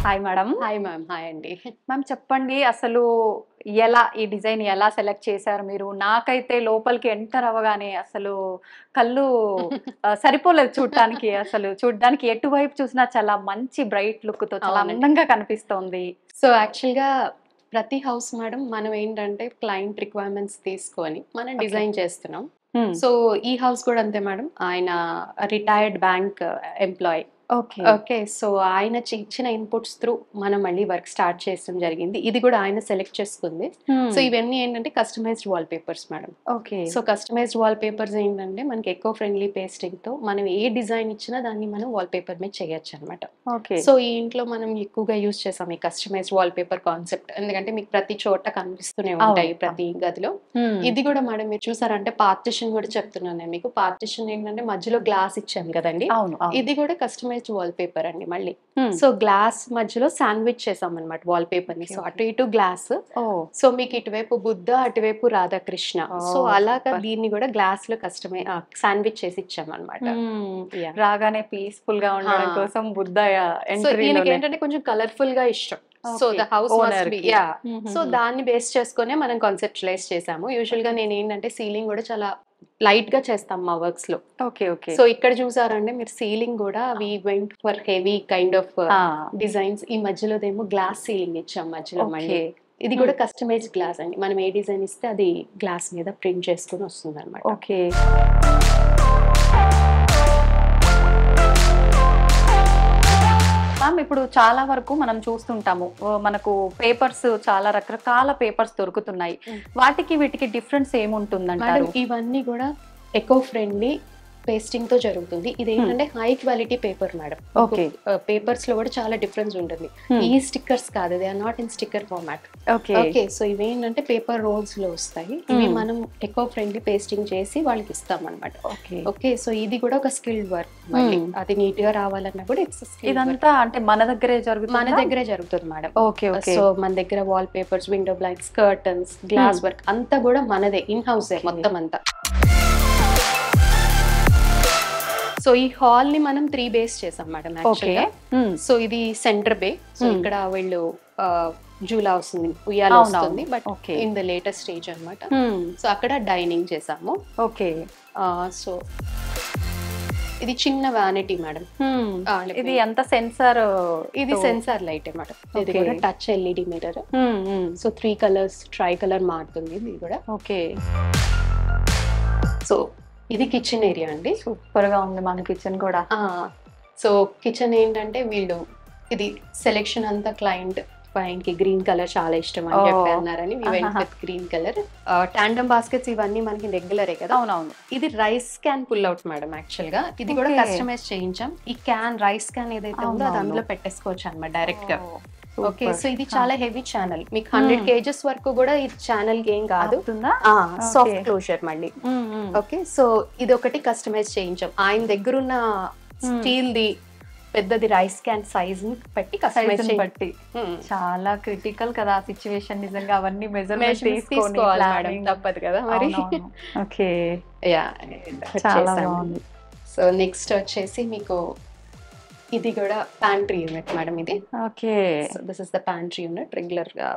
Hi madam. Hi ma'am. Hi అండి. Ma'am చెప్పండి అసలు ఈ డిజైన్ ఎలా సెలెక్ట్ చేశారు మీరు? నాకైతే లోపలికి ఎంటర్ అవ్వగానే అసలు కళ్ళు సరిపోలేదు చూడటానికి. అసలు చూడ్డానికి ఎటువైపు చూసినా చాలా మంచి బ్రైట్ లుక్‌తో చాలా అవునండి. అందంగా కనిపిస్తోంది. సో, యాక్చువల్‌గా ప్రతి హౌస్ మేడం మనం ఏంటంటే క్లయింట్ రిక్వైర్మెంట్స్ తీసుకొని మనం ఓకే. డిజైన్ చేస్తున్నాం. హ్మ్. సో, ఈ హౌస్ కూడా అంతే మేడం. ఆయన retired bank employee. Okay. Okay. So, ఆయన ఇచ్చిన ఇన్‌పుట్స్ త్రూ మనం మళ్ళీ వర్క్ స్టార్ట్ చేయడం జరిగింది. ఇది కూడా ఆయన సెలెక్ట్ చేసుకుంది. So, hmm. ఇవన్నీ ఏంటంటే customized wallpapers madam. Okay. So, customized wallpapers ఏంటంటే మనకి ఎకో ఫ్రెండ్లీ పేస్టింగ్‌తో మనం ఏ డిజైన్ ఇచ్చినా దాన్ని మనం వాల్ పేపర్ మీద చేయొచ్చనమాట. ఓకే. సో, ఈ ఇంట్లో మనం ఎక్కువగా యూజ్ చేసాం ఈ కస్టమైజ్డ్ వాల్ పేపర్ కాన్సెప్ట్. ఎందుకంటే మీకు ప్రతి చోట కనిపిస్తూనే ఉంటాయి అవును. ప్రతి గదిలో. హ్మ్. ఇది కూడా మేడం మీరు చూసారంటే పార్టిషన్ కూడా చెప్తున్నాను నేను మీకు. పార్టిషన్ ఏంటంటే మధ్యలో గ్లాస్ ఇచ్చాం కదండీ! అవును. అవును. ఇది కూడా కస్టమైజ్డ్ వాల్ పేపర్ అండి మళ్ళీ. హ్మ్. సో, గ్లాస్ మధ్యలో శాండ్‌విచ్ చేసామన్నమాట వాల్ పేపర్‌ని. ఓకే. So, okay. అటు ఇటు గ్లాస్. ఓహ్! సో, మీకు ఇటువైపు బుద్ధ, అటువైపు రాధాకృష్ణ. సో, ఓహ్! అలాగా సూపర్. దీన్ని కూడా గ్లాస్‌లో శాండ్‌విచ్ చేసి ఇచ్చామన్నమాట. హ్మ్. యాహ్! రాగానే పీస్‌ఫుల్‌గా ఉండడం ఆ! కోసం బుద్ధ సో, ఎంట్రీలోనే. ఈయనకేంటంటే కొంచెం కలర్‌ఫుల్‌గా ఇష్టం. So, okay. The house must be ఓనర్‌కి. యాహ్! సో, హుహుహు. దాన్ని బేస్ చేసుకొనే మనం కాన్సెప్చువలైజ్ చేసాము. యూజువల్‌గా నేనేంటంటే సీలింగ్ కూడా చాలా లైట్‌గా చేస్తాం మా వర్క్స్‌లో. ఓకే. ఓకే. సో, ఇక్కడ చూసారంటే మీరు సీలింగ్ కూడా we went for heavy kind of ah! Designs. ఈ మధ్యలోదేమో గ్లాస్ సీలింగ్ ఇచ్చాం మధ్యలో మళ్ళీ. ఓకే. ఇది కూడా కస్టమైజ్డ్ గ్లాస్ అండి. మనం ఏ డిజైన్ ఇస్తే అది గ్లాస్ మీద ప్రింట్ చేసుకొని వస్తుందన్నమాట. ఓకే. మ్యామ్ ఇప్పుడు చాలా వరకు మనం చూస్తుంటాము. మనకు పేపర్స్ చాలా రకరకాల పేపర్స్ దొరుకుతున్నాయి. వాటికి వీటికి డిఫరెన్స్ మేడం ఏముంటుందంటారు? ఇవన్నీ కూడా ఎకో ఫ్రెండ్లీ పేస్టింగ్ తో జరుగుతుంది. ఇదేంటంటే high quality paper madam. Okay. Papers లో కూడా చాలా డిఫరెన్స్ ఉంటుంది. ఈ స్టిక్కర్స్ కాదు, they are not in sticker format. Okay. Okay. So ఇవేంటంటే పేపర్ రోల్స్ లో వస్తాయి. ఇవి మనం ఎకో ఫ్రెండ్లీ పేస్టింగ్ చేసి వాళ్ళకి ఇస్తాం అనమాట. ఓకే. ఓకే. సో ఇది కూడా ఒక స్కిల్డ్ వర్క్. అది నీట్ గా రావాలన్నా కూడా ఇట్స్ స్కిల్. ఇదంతా అంటే మన దగ్గరే జరుగుతుందా? మన దగ్గరే జరుగుతుంది మేడం. ఓకే. ఓకే. సో మన దగ్గర wall papers, window blinds, curtains, glass work అంతా కూడా మనదే, ఇన్ హౌసే మొత్తం అంతా. సో ఈ హాల్ ని మనం 3 బేస్ చేసాం మేడం యాక్చువల్గా. సో ఇది సెంటర్ బే. సో ఇక్కడ వీళ్ళు జూలా వస్తుంది, ఉయ్యాల వస్తుంది, but in the latest stage అన్నమాట. సో అక్కడ డైనింగ్ చేసాము. ఓకే. సో ఇది చిన్న వ్యానిటీ మేడం. ఇది ఎంత సెన్సార్? ఇది సెన్సార్ లైట్ మేడం. ఇది కూడా touch LED mirror. So 3 colours try colour మారుతుంది ఇది కూడా. ఓకే. సో ఇది కిచెన్ ఏరియా అండి. సూపర్ గా ఉంది మన కిచెన్ కూడా. సో కిచెన్ ఏంటంటే వీళ్ళు ఇది సెలెక్షన్ అంతా క్లయింట్ కి గ్రీన్ కలర్ చాలా ఇష్టం అని చెప్పి అన్నారని with green colour. Tandem baskets ఇవన్నీ మనకి రెగ్యులరే కదా. అవునవును. ఇది rice can pull out madam actual గా. ఇది కూడా కస్టమైజ్ చేయించాం. ఈ క్యాన్ రైస్ క్యాన్ ఏదైతే ఉందో అది అందులో పెట్టేసుకోవచ్చు అన్నమాట డైరెక్ట్ గా. ఓకే. సో ఇది చాలా హెవీ ఛానల్. మీకు 100 kgs వరకు కూడా ఈ ఛానల్ ఏం కాదు. సాఫ్ట్ క్లోజర్ మళ్ళీ. ఓకే. సో ఇది ఒకటి కస్టమైజ్ చేయించాం. ఆయన దగ్గర ఉన్న స్టీల్ ది పెద్దది రైస్ క్యాన్ సైజ్ ని బట్టి కస్టమైజ్ బట్టి. చాలా క్రిటికల్ కదా సిచ్యువేషన్ నిజంగా. అవన్నీ మెజర్మెంట్ తీసుకోవాలి మేడం, తప్పదు కదా మరి. ఓకే. యా చాలా బాగుంది. సో నెక్స్ట్ వచ్చేసి మీకు ఇది కూడా ప్యాంట్రీ యూనిట్ మేడం. ఇది okay. So this is the pantry unit. Regular గా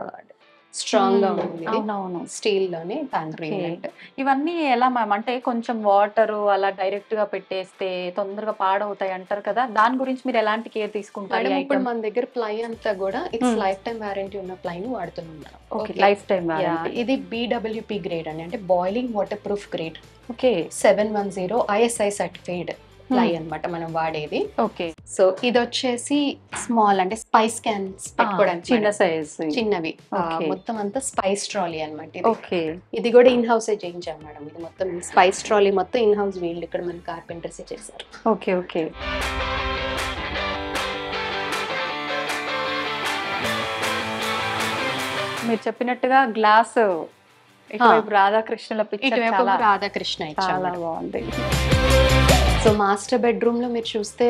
స్ట్రాంగ్ గా ఉంది. అవునవును. స్టీల్ లోనే ప్యాంట్రీ యూనిట్. ఇవన్నీ ఎలా మ్యామ్ అంటే కొంచెం వాటర్ అలా డైరెక్ట్ గా పెట్టేస్తే తొందరగా పాడవుతాయి అంటారు కదా, దాని గురించి మీరు ఎలాంటి కేర్ తీసుకుంటారు? మేడం ఇప్పుడు మన దగ్గర ప్లై అంతా కూడా ఇట్స్ లైఫ్ టైం వారంటీ ఉన్న ప్లై ని వాడుతున్నాం madam. Okay. Lifetime warranty. ఇది BWP గ్రేడ్ అండి, అంటే boiling water proof grade. Okay. 710 ISI certified ply అన్నమాట మనం వాడేది. ఓకే. సో ఇది వచ్చేసి స్మాల్ అంటే స్పైస్ క్యాన్స్ పెట్టుకోవడానికి చిన్న సైజ్ చిన్నవి. మొత్తం అంతా స్పైస్ ట్రాలీ అన్నమాట. ఓకే. ఇది కూడా ఇన్ హౌస్ చేయించాం మేడం. ఇది మొత్తం స్పైస్ ట్రాలీ మొత్తం ఇన్ హౌస్ వీళ్ళు ఇక్కడ మన కార్పెంటర్స్ చేశారు. ఓకే. ఓకే. మీరు చెప్పినట్టుగా గ్లాస్ ఇటువైపు రాధాకృష్ణుల పిక్చర్ చాలా రాధాకృష్ణ చాలా బాగుంది. సో మాస్టర్ బెడ్రూమ్ లో మీరు చూస్తే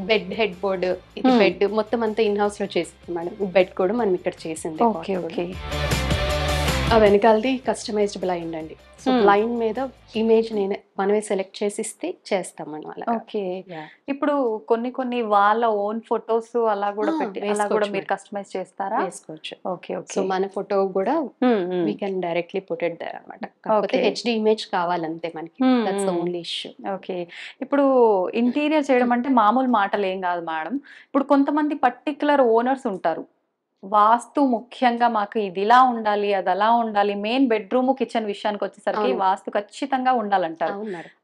బెడ్ హెడ్ బోర్డ్, ఇది బెడ్ మొత్తం అంతా ఇన్ హౌస్ లో చేసింది మేడం. బెడ్ కూడా మనం ఇక్కడ చేసింది. ఓకే. ఓకే. ఆ వెనకాలది కస్టమైజ్డ్ బ్లైండ్ అండి. సో బ్లైండ్ మీద ఇమేజ్ మనమే సెలెక్ట్ చేసి ఇస్తే చేస్తాం మనం అలా. ఓకే. ఇప్పుడు కొన్ని వాళ్ళ ఓన్ ఫొటోస్ అలా కూడా పెట్టి అలా కూడా మీరు కస్టమైజ్ చేస్తారా? వేసుకోవచ్చు. ఓకే. సో మన ఫోటో కూడా we can directly put it there అన్నమాట. కాకపోతే హెచ్డి ఇమేజ్ కావాలంతే మనకి. That's the only issue. Okay. ఇప్పుడు ఇంటీరియర్ చేయడం అంటే మామూలు మాటలు ఏం కాదు మేడం. ఇప్పుడు కొంతమంది పర్టిక్యులర్ ఓనర్స్ ఉంటారు. వాస్తు ముఖ్యంగా మాకు ఇది ఇలా ఉండాలి, అది అలా ఉండాలి, మెయిన్ బెడ్రూమ్ కిచెన్ విషయానికి వచ్చేసరికి వాస్తు ఖచ్చితంగా ఉండాలంటారు.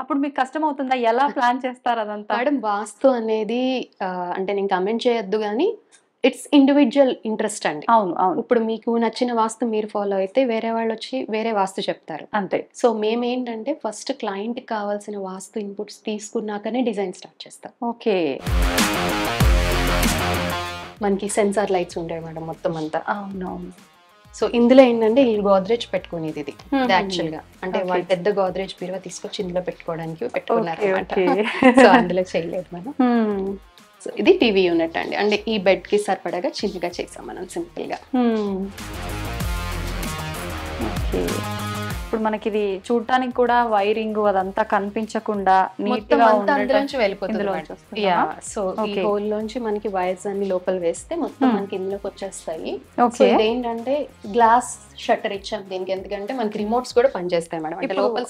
అప్పుడు మీకు కష్టం అవుతుందా? ఎలా ప్లాన్ చేస్తారు అదంతా? మేడం వాస్తు అనేది అంటే నేను కమెంట్ చేయొద్దు కానీ ఇట్స్ ఇండివిజువల్ ఇంట్రెస్ట్ అండి. అవును. ఇప్పుడు మీకు నచ్చిన వాస్తు మీరు ఫాలో అయితే వేరే వాళ్ళు వచ్చి వేరే వాస్తు చెప్తారు అంతే. సో మేమేంటంటే ఫస్ట్ క్లయింట్ కి కావాల్సిన వాస్తు ఇన్పుట్స్ తీసుకున్నాకనే డిజైన్ స్టార్ట్ చేస్తాం. ఓకే. మనకి సెన్సార్ లైట్స్ ఉంటాయి మేడం మొత్తం అంతా. అవునవును. సో ఇందులో ఏంటంటే ఈ గోద్రేజ్ పెట్టుకునేది ఇది యాక్చువల్ గా అంటే వాళ్ళు పెద్ద గోద్రేజ్ బీరువా తీసుకొచ్చి ఇందులో పెట్టుకోవడానికి పెట్టుకున్నారు. సో అందులో చేయలేదు మనం. సో ఇది టీవీ యూనిట్ అండి. అంటే ఈ బెడ్ కి సరిపడగా చిన్నగా చేసాం మనం సింపుల్ గా. ఇప్పుడు మనకి ఇది చూడటానికి కూడా వైరింగ్ అదంతా కనిపించకుండా నీట్ గా అందులోంచి వెళ్ళిపోతుంది. సో ఈ హోల్ లోంచి మనకి వైర్స్ అన్ని లోపల వేస్తే మొత్తం మనకి ఇందులోకి వచ్చేస్తాయి. సో ఇదేంటంటే గ్లాస్ షట్టర్ ఇచ్చాం దీనికి, ఎందుకంటే మనకి రిమోట్స్ కూడా పనిచేస్తాయి మేడం. అంటే లోపల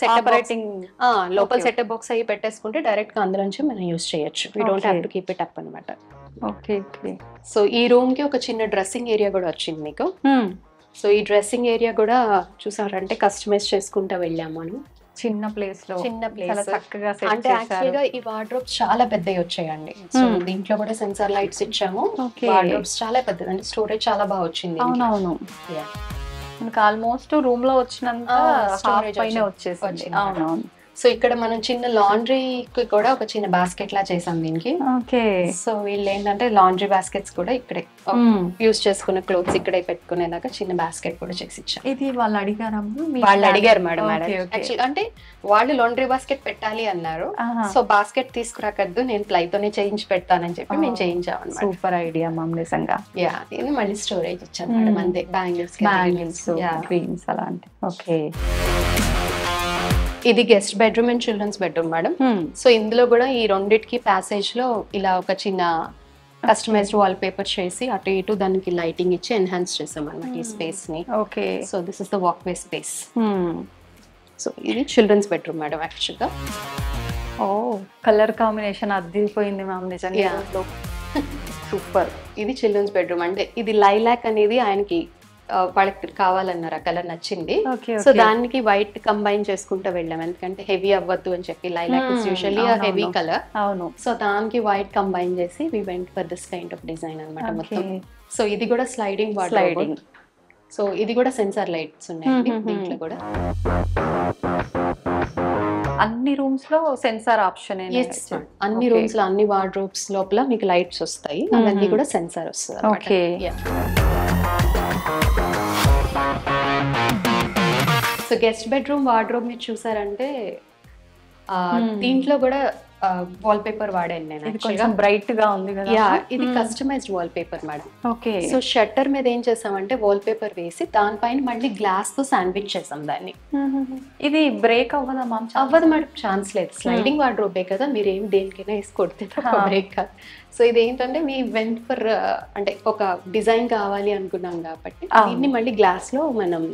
సెటప్ బాక్స్ అయ్యి పెట్టేసుకుంటే డైరెక్ట్ గా అందులోంచి మనం యూస్ చేయొచ్చు. We don't have to keep it up అనమాట. ఓకే. సో ఈ రూమ్ కి ఒక చిన్న డ్రెస్సింగ్ ఏరియా కూడా వచ్చింది మీకు. సో ఈ డ్రెస్సింగ్ ఏరియా కూడా చూసారంటే కస్టమైజ్ చేసుకుంటూ వెళ్ళాము మనం. చిన్న ప్లేస్ చక్కగా అంటే యాక్చువల్ గా ఈ వార్డ్రోబ్స్ చాలా పెద్దవి వచ్చాయండి. సో దీంట్లో కూడా సెన్సార్ లైట్స్ ఇచ్చాము. వార్డ్రోబ్స్ చాలా పెద్దది, అంటే స్టోరేజ్ చాలా బాగా వచ్చింది. అవునవును. మనకు ఆల్మోస్ట్ రూమ్ లో వచ్చినంత స్టోరేజ్ పైన వచ్చేసింది. అవునవును. సో ఇక్కడ మనం చిన్న లాండ్రీకి కూడా ఒక చిన్న బాస్కెట్ లా చేసాం దీనికి. ఓకే. సో వీళ్ళు ఏంటంటే లాండ్రీ బాస్కెట్స్ కూడా ఇక్కడే యూస్ చేసుకున్న క్లోత్స్ ఇక్కడే పెట్టుకునేలాగా చిన్న బాస్కెట్ కూడా చేసి ఇచ్చాం. ఇది వాళ్ళు అడిగారు మేడం. అంటే వాళ్ళు లాండ్రీ బాస్కెట్ పెట్టాలి అన్నారు. సో బాస్కెట్ తీసుకురాకద్దు, నేను ప్లైతోనే చేయించి పెడతానని చెప్పి మేము చేయించాం అన్నమాట. సూపర్ ఐడియా మ్యామ్ నిజంగా. ఇది మళ్ళీ స్టోరేజ్ ఇచ్చాను మేడం. అంతే బ్యాంగిల్స్ క్రీమ్స్ అలాంటి. ఓకే. ఇది guest bedroom and children's bedroom madam. So ఇందులో కూడా ఈ రెండిటికి ప్యాసేజ్ లో ఇలా ఒక చిన్న కస్టమైజ్డ్ వాల్ పేపర్ చేసి అటు ఇటు దానికి లైటింగ్ ఇచ్చి ఎన్హాన్స్ చేసాం అన్నమాట ఈ స్పేస్ ని. Okay. So this is the walk way space. So ఇది చిల్డ్రన్స్ బెడ్రూమ్ మేడం యాక్చువల్ గా. ఓ కలర్ కాంబినేషన్ అద్దిపోయింది మ్యామ్ నిజంగా. సూపర్. ఇది చిల్డ్రన్స్ బెడ్రూమ్. అంటే ఇది లైలాక్ అనేది ఆయనకి వాళ్ళకి కావాలన్నారు, ఆ కలర్ నచ్చింది. సో దానికి వైట్ కంబైన్ చేసుకుంటూ వెళ్ళాం, ఎందుకంటే హెవీ అవ్వద్దు అని చెప్పి. Lilac is usually a heavy color. అవును. సో దానికి వైట్ కంబైన్ చేసి we went for this kind of design అన్నమాట మొత్తం. సో ఇది కూడా స్లైడింగ్ వార్డ్రోబ్. సో ఇది కూడా సెన్సార్ లైట్స్ ఉన్నాయండి దీంట్లో కూడా. అన్ని రూమ్స్ లో సెన్సార్ ఆప్షన్. అన్ని రూమ్స్ లో అన్ని వార్డ్రోబ్స్ లోపల మీకు లైట్స్ వస్తాయి, అవన్నీ కూడా సెన్సార్ వస్తుంది. Okay. So guest bedroom wardrobe మీరు చూసారంటే దీంట్లో కూడా వాల్ పేపర్ వాడాను నేను. కొంచెం బ్రైట్ గా ఉంది కదా. ఇది customized wallpaper madam. Okay. So shutter మీద ఏం చేసామంటే వాల్ పేపర్ వేసి దానిపైన మళ్ళీ గ్లాస్ తో శాండ్విచ్ చేసాం దాన్ని. ఇది బ్రేక్ అవ్వదా మ్యామ్? అవ్వదు మేడం, ఛాన్స్ లేదు. స్లైడింగ్ వార్డ్రోబే కదా, మీరు ఏం దేనికైనా వేసి కొడితే బ్రేక్ కాదు. సో ఇది ఏంటంటే మీ వెంట్ ఫర్ అంటే ఒక డిజైన్ కావాలి అనుకున్నాం కాబట్టి దీన్ని మళ్ళీ గ్లాస్ లో మనం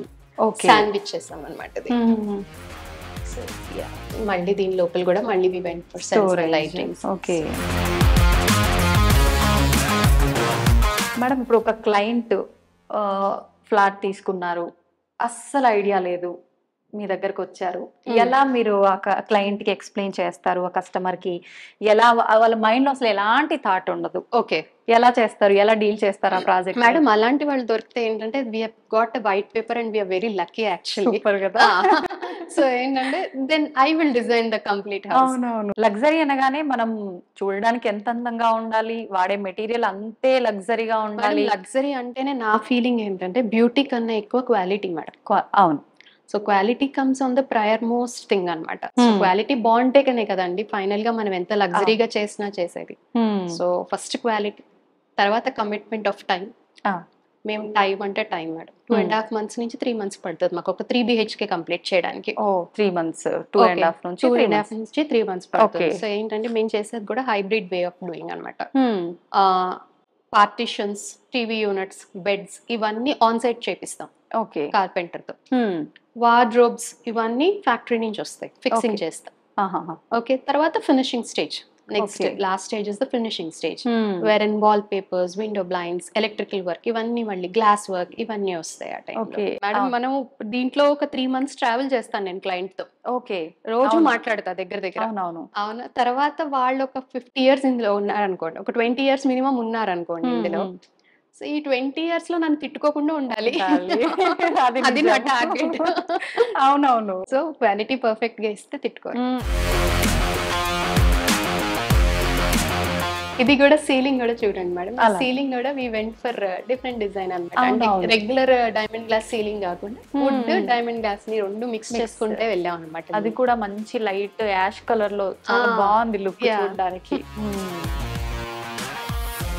శాండ్విచ్ చేసాం అనమాట. మళ్ళీ దీని లోపల కూడా మళ్ళీ we went for sensor lighting. Okay madam, ఇప్పుడు ఒక క్లయింట్ ఫ్లాట్ తీసుకున్నారు, అస్సలు ఐడియా లేదు, మీ దగ్గరకు వచ్చారు, ఎలా మీరు ఆ క్లయింట్ కి ఎక్స్ప్లెయిన్ చేస్తారు? ఆ కస్టమర్ కి ఎలా, వాళ్ళ మైండ్ లో అసలు ఎలాంటి థాట్ ఉండదు, ఓకే ఎలా చేస్తారు, ఎలా డీల్ చేస్తారు ఆ ప్రాజెక్ట్? మేడం అలాంటి వాళ్ళు దొరికితే ఏంటంటే we have got a white paper and we are very lucky actually. Super కదా. సో ఏంటంటే then I will design the complete house. అవునవును. లగ్జరీ అనగానే మనం చూడడానికి ఎంత అందంగా ఉండాలి, వాడే మెటీరియల్ అంతే లగ్జరీగా ఉండాలి. లగ్జరీ అంటేనే నా ఫీలింగ్ ఏంటంటే బ్యూటీ కన్నా ఎక్కువ క్వాలిటీ మేడం. అవును. So quality comes on the prior most thing అనమాట. సో క్వాలిటీ బాగుంటేనే కదండి ఫైనల్ గా మనం ఎంత లగ్జరీగా చేసినా చేసేది. సో ఫస్ట్ క్వాలిటీ, తర్వాత కమిట్మెంట్ ఆఫ్ టైం, మేము టైం అంటే టైం మేడం 2.5 months నుంచి 3 months పడుతుంది మాకు ఒక 3 BHK కంప్లీట్ చేయడానికి. 3 months 2.5 నుంచి 2.5 నుంచి 3 months పడుతుంది. Okay. సో ఏంటంటే మేము చేసేది కూడా హైబ్రిడ్ వే ఆఫ్ డూయింగ్ అనమాట. పార్టిషన్స్, టీవీ యూనిట్స్, బెడ్స్ ఇవన్నీ ఆన్ సైట్ చేపిస్తాం ఓకే కార్పెంటర్ తో. వార్డ్రోబ్స్ ఇవన్నీ ఫ్యాక్టరీ నుంచి వస్తాయి, ఫిక్సింగ్ Okay. చేస్తాం. ఓకే, తర్వాత finishing stage, next Okay. Last stage is the finishing stage where and wall papers, window blinds, electrical work ఇవన్నీ మళ్ళీ గ్లాస్ వర్క్ ఇవన్నీ వస్తాయి ఆ టైంలో. Okay. మేడం మనం దీంట్లో ఒక 3 months ట్రావెల్ చేస్తాను నేను క్లయింట్ తో, ఓకే రోజు అవును. మాట్లాడతా దగ్గర దగ్గర. అవునవును అవును, తర్వాత వాళ్ళు ఒక 50 years ఇందులో ఉన్నారనుకోండి, ఒక 20 years మినిమం ఉన్నారనుకోండి ఇందులో. సో ఈ 20 years లో నన్ను తిట్టుకోకుండా ఉండాలి, అది నా టార్గెట్. అవునవును సో క్వాలిటీ పర్ఫెక్ట్ గా ఇస్తే తిట్టుకోవాలి. ఇది కూడా సీలింగ్ కూడా చూడండి మేడం, అలా. సీలింగ్ కూడా we went for different design అనమాట. అవును, అంటే అవును. రెగ్యులర్ డైమండ్ గ్లాస్ సీలింగ్ కాకుండా వుడ్ డైమండ్ గ్లాస్ ని రెండు మిక్స్ చేసుకుంటే వెళ్ళాం అనమాట. అది కూడా మంచి లైట్ యాష్ కలర్ లో చాలా బాగుంది లుక్ Yeah. చూడడానికి.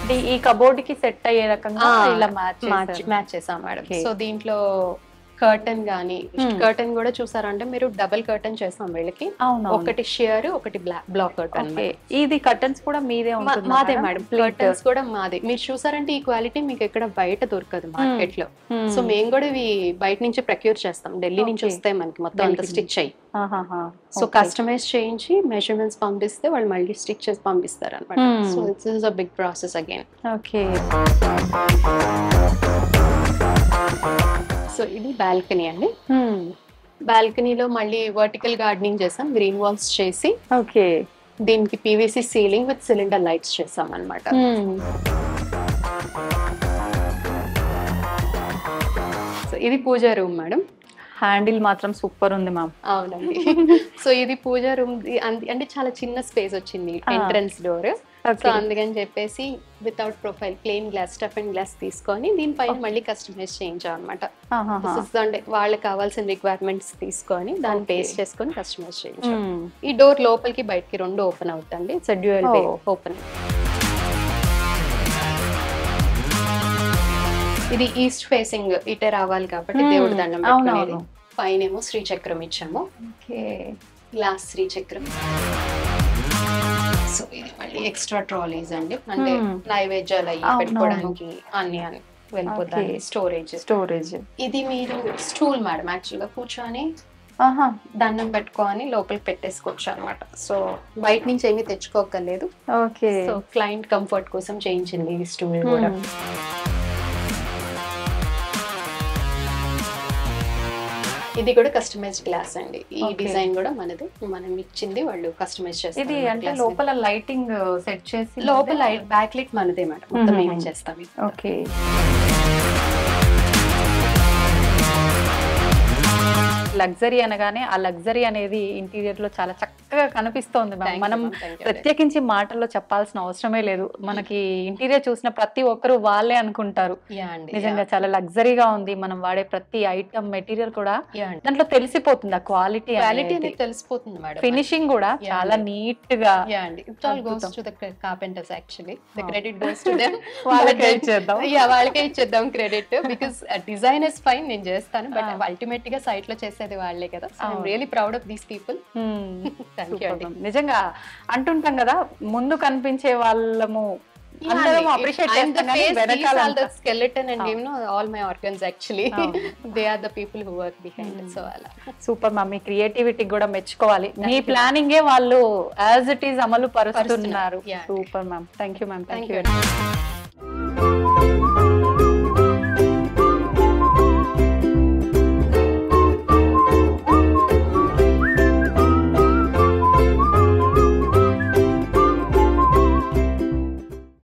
అంటే ఈ కబోర్డ్ కి సెట్ అయ్యే రకంగా ఇలా మ్యాచ్ చేసాం మేడం. Okay. సో దీంట్లో కర్టన్ గానీ, కర్టన్ కూడా చూసారంటే మీరు డబుల్ కర్టన్ చేసాం వీళ్ళకి, అవును ఒకటి షియర్ ఒకటి బ్లాక్ కర్టన్. ఇది కర్టన్స్ కూడా మీదే ఉంటుంది మాదే మేడం, కర్టన్స్ కూడా మాదే. మీరు చూసారంటే ఈ క్వాలిటీ మీకు ఎక్కడ బయట దొరకదు మార్కెట్ లో. సో మేము కూడా ఇవి బయట నుంచి ప్రొక్యూర్ చేస్తాం, ఢిల్లీ నుంచి వస్తాయి మనకి మొత్తం అంత స్టిచ్ అయ్యి. సో కస్టమైజ్ చేయించి మెజర్మెంట్స్ పంపిస్తే వాళ్ళు మళ్ళీ స్టిచ్ చేసి పంపిస్తారు అనమాట. So this is a big process again. Okay so ఇది బాల్కనీ అండి. బాల్కనీలో మళ్ళీ వర్టికల్ గార్డెనింగ్ చేసాం, గ్రీన్ వాల్స్ చేసి ఓకే దీనికి PVC ceiling with cylinder lights చేసాం అనమాట. సో ఇది పూజా రూమ్ మేడం. హ్యాండిల్ మాత్రం సూపర్ ఉంది మ్యామ్. అవునండి. సో ఇది పూజా రూమ్, అంటే చాలా చిన్న స్పేస్ వచ్చింది ఎంట్రన్స్ డోర్. సో అందుకని చెప్పేసి without profile plain glass, stuff and glass తీసుకొని దీనిపైన మళ్ళీ కస్టమైజ్ చేయించాం అనమాట. అంటే వాళ్ళకి కావాల్సిన రిక్వైర్మెంట్స్ తీసుకొని దాన్ని పేస్ట్ చేసుకొని కస్టమైజ్ చేయించాం. ఈ డోర్ లోపలికి బయటకి రెండు ఓపెన్ అవుతుంది, ఇట్స్ డ్యూయల్ వే ఓపెన్. ఇది ఈస్ట్ ఫేసింగ్ ఇటే రావాలి కాబట్టి దేవుడి దండం పెట్టుకునేది. పైనేమో శ్రీచక్రం ఇచ్చాము, గ్లాస్ శ్రీచక్రం. సో ఇది మళ్ళీ ఎక్స్ట్రా ట్రాలీస్ అండి, అంటే నైవేద్యాలు అయ్యి పెట్టుకోవడానికి అన్ని వెళ్ళిపోతాయి. స్టోరేజ్. ఇది మీరు స్టూల్ మేడం, యాక్చువల్ గా కూర్చొని దండం పెట్టుకొని లోపలికి పెట్టేసుకోవచ్చు అనమాట. సో బయట నుంచి ఏమీ తెచ్చుకోకర్లేదు. ఓకే, సో క్లయింట్ కంఫర్ట్ కోసం చేయించింది ఈ స్టూల్ కూడా. ఇది కూడా కస్టమైజ్డ్ గ్లాస్ అండి. ఈ డిజైన్ కూడా మనది, మనం ఇచ్చింది వాళ్ళు కస్టమైజ్ చేస్తారు. ఇది అంటే లోపల లైటింగ్ సెట్ చేసి లోపల బ్యాక్ లైట్ మనదే మేడం, మొత్తం మేమే చేస్తాం. ఓకే, లగ్జరీ అనగానే ఆ లగ్జరీ అనేది ఇంటీరియర్ లో చాలా చక్కగా కనిపిస్తోంది. మనం ప్రత్యేకించి మాటల్లో చెప్పాల్సిన అవసరమే లేదు, మనకి ఇంటీరియర్ చూసిన ప్రతి ఒక్కరు వాళ్ళే అనుకుంటారు. నిజంగా చాలా లగ్జరీగా ఉంది. మనం వాడే ప్రతి ఐటమ్ మెటీరియల్ కూడా దాంట్లో తెలిసిపోతుంది, ఆ క్వాలిటీ అనేది తెలిసిపోతుంది మేడం. ఫినిషింగ్ కూడా చాలా నీట్ గా. Carpenters actually the credit goes to them. వాళ్ళకే ఇచ్చేద్దాం. వాళ్ళకే ఇచ్చేద్దాం credit, because design is fine, నేను చేస్తాను, బట్ అల్టిమేట్ గా సైట్ లో చేసేది వాళ్ళే కదా. So I am really proud of these people. నిజంగా అంటుంటాం కదా, ముందు కనిపించే వాళ్ళము అందరం అప్రిషియేట్ చేస్తాం కానీ వెనకాల the skeleton and you know all my organs actually they are the people who work behind it. So అలా సూపర్ మ్యామ్, మీ క్రియేటివిటీ కూడా మెచ్చుకోవాలి. మీ ప్లానింగే వాళ్ళు యాజ్ ఇట్ ఈస్ అమలు పరుస్తున్నారు. Super ma'am, thank you ma'am, thank you.